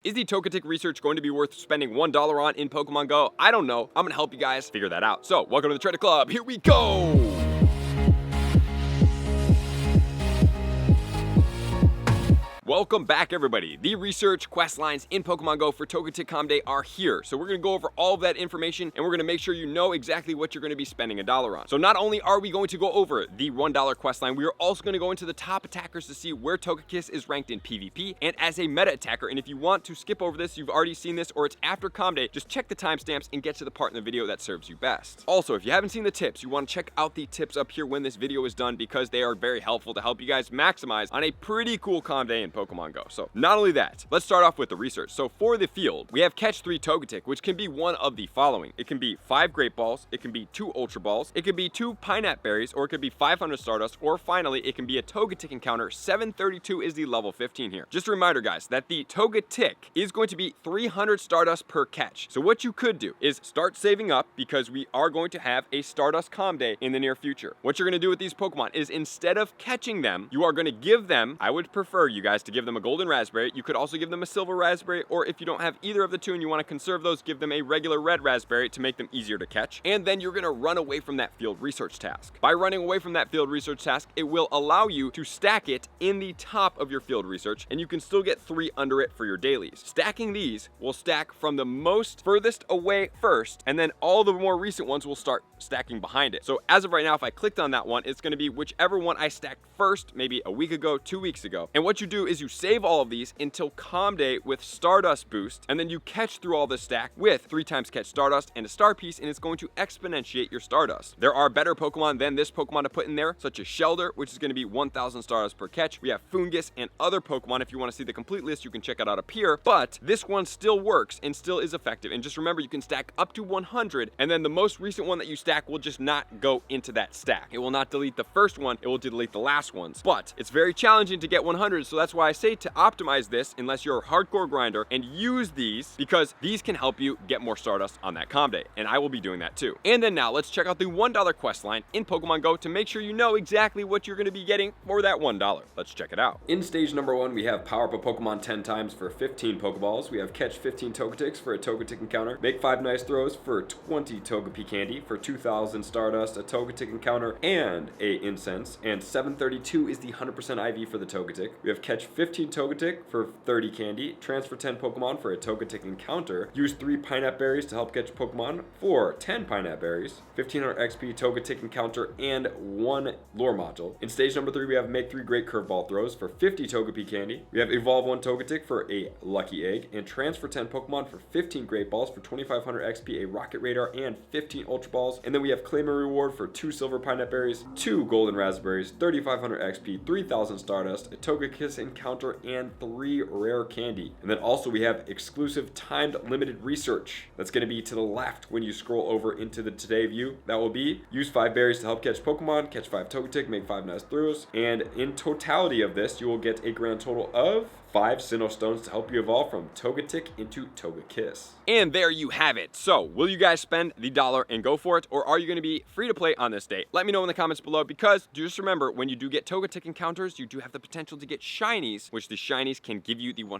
Is the Togetic research going to be worth spending $1 on in Pokemon Go? I don't know. I'm going to help you guys figure that out. So, welcome to the Trader Club. Here we go! Welcome back, everybody. The research quest lines in Pokemon Go for Togetic Comm Day are here. So we're going to go over all of that information, and we're going to make sure you know exactly what you're going to be spending $1 on. So not only are we going to go over the $1 quest line, we are also going to go into the top attackers to see where Togekiss is ranked in PvP and as a meta attacker. And if you want to skip over this, you've already seen this, or it's after Comm Day, just check the timestamps and get to the part in the video that serves you best. Also, if you haven't seen the tips, you want to check out the tips up here when this video is done, because they are very helpful to help you guys maximize on a pretty cool Comm Day in Pokemon Go. So not only that, let's start off with the research. So for the field, we have catch 3 Togetic, which can be one of the following. It can be 5 Great Balls, it can be 2 Ultra Balls, it could be 2 Pineapple Berries, or it could be 500 Stardust, or finally, it can be a Togetic encounter. 732 is the level 15 here. Just a reminder, guys, that the Togetic is going to be 300 Stardust per catch. So what you could do is start saving up, because we are going to have a Stardust Comm Day in the near future. What you're going to do with these Pokemon is, instead of catching them, you are going to give them, I would prefer you guys to give them a golden raspberry. You could also give them a silver raspberry, or if you don't have either of the two and you want to conserve those, give them a regular red raspberry to make them easier to catch. And then you're going to run away from that field research task. By running away from that field research task, it will allow you to stack it in the top of your field research, and you can still get 3 under it for your dailies. Stacking these will stack from the most furthest away first, and then all the more recent ones will start stacking behind it. So as of right now, if I clicked on that one, it's going to be whichever one I stacked first, maybe a week ago, 2 weeks ago. And what you do is you save all of these until Comm Day with Stardust boost, and then you catch through all this stack with 3 times catch Stardust and a star piece, and it's going to exponentiate your Stardust. There are better Pokemon than this Pokemon to put in there, such as Shelder, which is going to be 1000 Stardust per catch. We have Fungus and other Pokemon. If you want to see the complete list, you can check it out up here, but this one still works and still is effective. And just remember, you can stack up to 100, and then the most recent one that you stack will just not go into that stack. It will not delete the first one, it will delete the last ones. But it's very challenging to get 100, so that's why I say to optimize this unless you're a hardcore grinder, and use these, because these can help you get more Stardust on that Comm Day, and I will be doing that too. And then now let's check out the $1 quest line in Pokemon Go to make sure you know exactly what you're going to be getting for that $1. Let's check it out. In stage number 1, we have power up a Pokemon 10 times for 15 Pokeballs. We have catch 15 Togetics for a Togetic encounter. Make 5 nice throws for 20 Togepi candy. For 2000 Stardust, a Togetic encounter, and a incense. And 732 is the 100% IV for the Togetic. We have catch 15 Togetic for 30 candy. Transfer 10 Pokemon for a Togetic encounter. Use 3 Pineapple Berries to help catch Pokemon for 10 Pineapple Berries. 1500 XP Togetic encounter, and 1 lore module. In stage number 3, we have make 3 great curveball throws for 50 Togepi candy. We have evolve 1 Togetic for a lucky egg, and transfer 10 Pokemon for 15 great balls. For 2500 XP, a rocket radar, and 15 ultra balls. And then we have claim a reward for 2 silver Pineapple Berries, 2 golden raspberries, 3500 XP, 3000 Stardust, a Togekiss encounter, and 3 rare candy. And then also we have exclusive timed limited research. That's going to be to the left when you scroll over into the today view. That will be use 5 berries to help catch Pokemon, catch 5 Togetic, make 5 nice throws. And in totality of this, you will get a grand total of 5 Sinnoh Stones to help you evolve from Togetic into Togekiss. And there you have it. So, will you guys spend the $1 and go for it, or are you going to be free to play on this day? Let me know in the comments below, because just remember, when you do get Togetic encounters, you do have the potential to get shinies, which the shinies can give you the 100%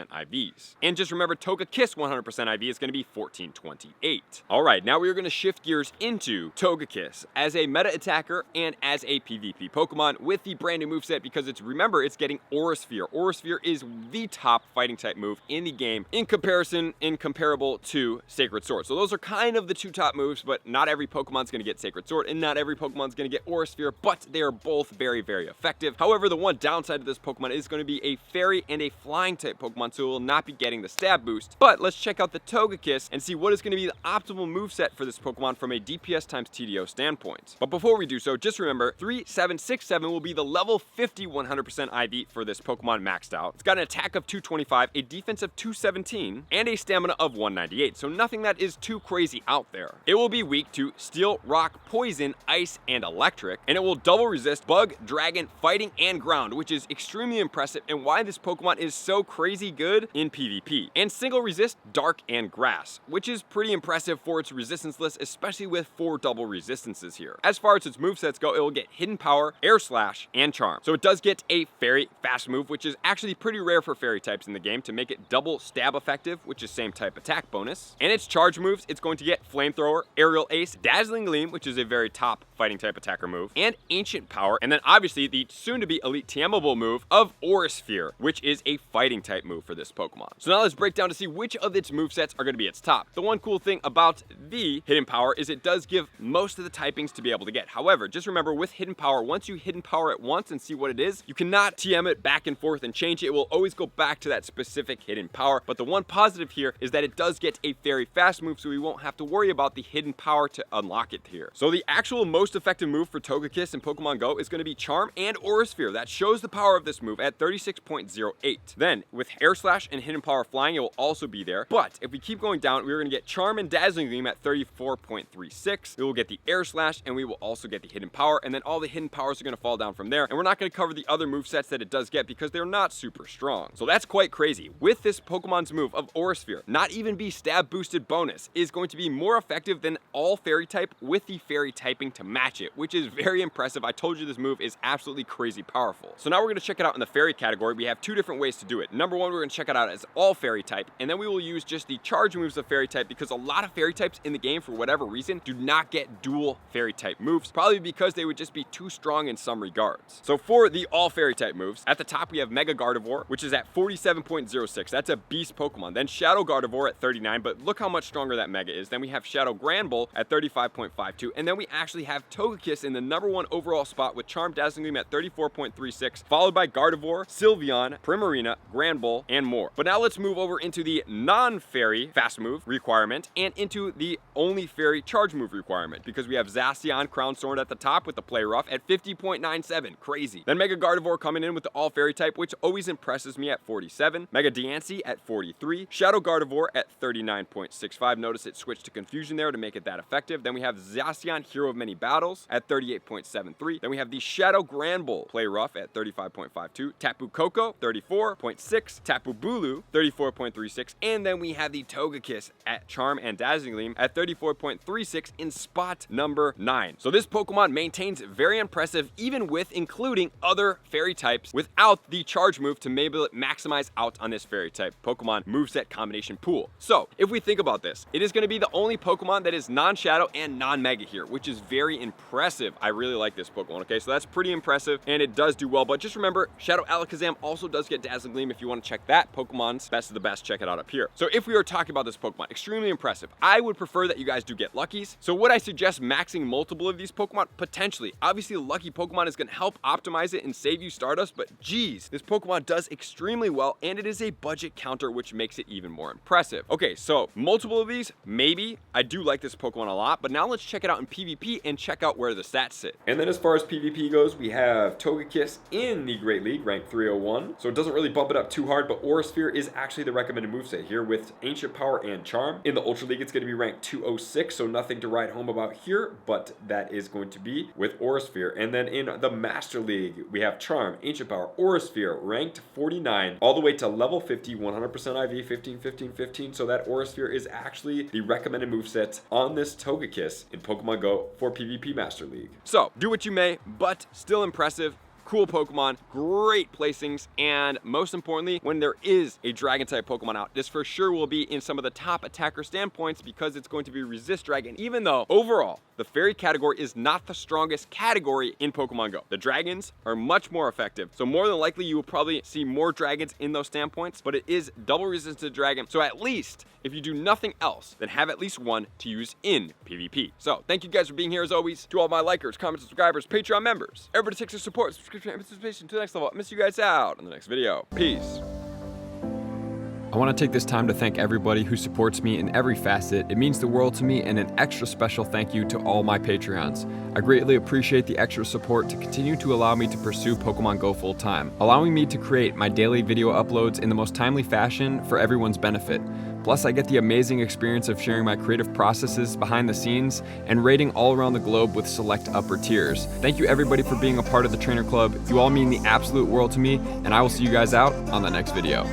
IVs. And just remember, Togekiss 100% IV is going to be 1428. Alright, now we are going to shift gears into Togekiss as a meta attacker and as a PvP Pokemon with the brand new moveset, because remember, it's getting Aura Sphere. Aura Sphere is the top fighting type move in the game comparable to Sacred Sword. So those are kind of the 2 top moves, but not every Pokemon's going to get Sacred Sword, and not every Pokemon's going to get Aura Sphere, but they are both very, very effective. However, the one downside of this Pokemon is going to be a fairy and a flying type Pokemon, so it will not be getting the stab boost. But let's check out the Togekiss and see what is going to be the optimal moveset for this Pokemon from a DPS times TDO standpoint. But before we do so, just remember, 3767 will be the level 50 100% IV for this Pokemon maxed out. It's got an attack of 225, a defense of 217, and a stamina of 198, so nothing that is too crazy out there. It will be weak to Steel, Rock, Poison, Ice, and Electric, and it will double resist Bug, Dragon, Fighting, and Ground, which is extremely impressive and why this Pokemon is so crazy good in PvP. And single resist Dark and Grass, which is pretty impressive for its resistance list, especially with 4 double resistances here. As far as its movesets go, it will get Hidden Power, Air Slash, and Charm. So it does get a very fast move, which is actually pretty pretty rare for fairy types in the game to make it double stab effective, which is same type attack bonus. And its charge moves, it's going to get Flamethrower, Aerial Ace, Dazzling Gleam, which is a very top fighting type attacker move, and Ancient Power, and then obviously the soon-to-be elite TMable move of Aura Sphere, which is a fighting type move for this Pokemon. So now let's break down to see which of its movesets are going to be its top. The one cool thing about the Hidden Power is it does give most of the typings to be able to get. However, just remember with Hidden Power, once you Hidden Power it once and see what it is, you cannot TM it back and forth and change it. It will always go back to that specific Hidden Power. But the one positive here is that it does get a very fast move, so we won't have to worry about the Hidden Power to unlock it here. So the actual most effective move for Togekiss in Pokemon Go is going to be Charm and Aura Sphere. That shows the power of this move at 36.08. Then with Air Slash and Hidden Power Flying, it will also be there. But if we keep going down, we're going to get Charm and Dazzling Gleam at 34.36. We will get the Air Slash, and we will also get the Hidden Power, and then all the Hidden Powers are going to fall down from there. And we're not going to cover the other movesets that it does get because they're not super strong. So that's quite crazy. With this Pokemon's move of Aura Sphere, not even be stab boosted bonus, is going to be more effective than all fairy type with the fairy typing to match it, which is very impressive. I told you this move is absolutely crazy powerful. So now we're going to check it out in the fairy category. We have two different ways to do it. Number one, we're going to check it out as all fairy type, and then we will use just the charge moves of fairy type because a lot of fairy types in the game, for whatever reason, do not get dual fairy type moves, probably because they would just be too strong in some regards. So for the all fairy type moves, at the top we have Mega Gardevoir, which is at 47.06. That's a beast Pokemon. Then Shadow Gardevoir at 39, but look how much stronger that Mega is. Then we have Shadow Granbull at 35.52, and then we actually have Togekiss in the #1 overall spot with Charm, Dazzling Gleam at 34.36, followed by Gardevoir, Sylveon, Primarina, Granbull, and more. But now let's move over into the non-fairy fast move requirement and into the only fairy charge move requirement, because we have Zacian Crown Sword at the top with the Play Rough at 50.97. Crazy. Then Mega Gardevoir coming in with the all fairy type, which always impresses me, at 47. Mega Diancie at 43. Shadow Gardevoir at 39.65. Notice it switched to Confusion there to make it that effective. Then we have Zacian Hero of Many Battles at 38.73. Then we have the Shadow Granbull Play Rough at 35.52. Tapu Koko 34.6. Tapu Bulu 34.36. And then we have the Togekiss at Charm and Dazzling Gleam at 34.36 in spot number 9. So this Pokemon maintains very impressive even with including other fairy types without the charge move to maybe maximize out on this fairy type Pokemon moveset combination pool. So if we think about this, it is going to be the only Pokemon that is non-Shadow and non-Mega here, which is very impressive. I really like this Pokemon, okay? So that's pretty impressive, and it does do well. But just remember, Shadow Alakazam also does get Dazzling Gleam. If you want to check that Pokemon's best of the best, check it out up here. So if we are talking about this Pokemon, extremely impressive. I would prefer that you guys do get Luckies. So would I suggest maxing multiple of these Pokemon? Potentially. Obviously, a Lucky Pokemon is going to help optimize it and save you Stardust, but geez, this Pokemon does extremely well, and it is a budget counter, which makes it even more impressive. Okay, so multiple of these, maybe. I do like this Pokemon a lot, but now let's check it out in PvP and check out where the stats sit. And then as far as PvP goes, we have Togekiss in the Great League, ranked 301. So it doesn't really bump it up too hard, but Aura Sphere is actually the recommended moveset here with Ancient Power and Charm. In the Ultra League, it's going to be ranked 206, so nothing to write home about here, but that is going to be with Aura Sphere. And then in the Master League, we have Charm, Ancient Power, Aura Sphere, ranked 49, all the way to level 50, 100% IV, 15, 15, 15. So that Aura Sphere is actually the recommended moveset on this Togekiss in Pokemon Go for PvP Master League. So do what you may, but still impressive. Cool Pokemon, great placings, and most importantly, when there is a Dragon type Pokemon out, this for sure will be in some of the top attacker standpoints because it's going to be Resist Dragon, even though overall, the Fairy category is not the strongest category in Pokemon Go. The Dragons are much more effective, so more than likely you will probably see more Dragons in those standpoints, but it is double resistance to Dragon, so at least, if you do nothing else, then have at least one to use in PvP. So, thank you guys for being here as always. To all my likers, comments, subscribers, Patreon members, everybody takes their support, subscription, and participation to the next level. I'll miss you guys out in the next video. Peace. I want to take this time to thank everybody who supports me in every facet. It means the world to me, and an extra special thank you to all my Patreons. I greatly appreciate the extra support to continue to allow me to pursue Pokemon Go full time, allowing me to create my daily video uploads in the most timely fashion for everyone's benefit. Plus, I get the amazing experience of sharing my creative processes behind the scenes and raiding all around the globe with select upper tiers. Thank you everybody for being a part of the Trainer Club. You all mean the absolute world to me, and I will see you guys out on the next video.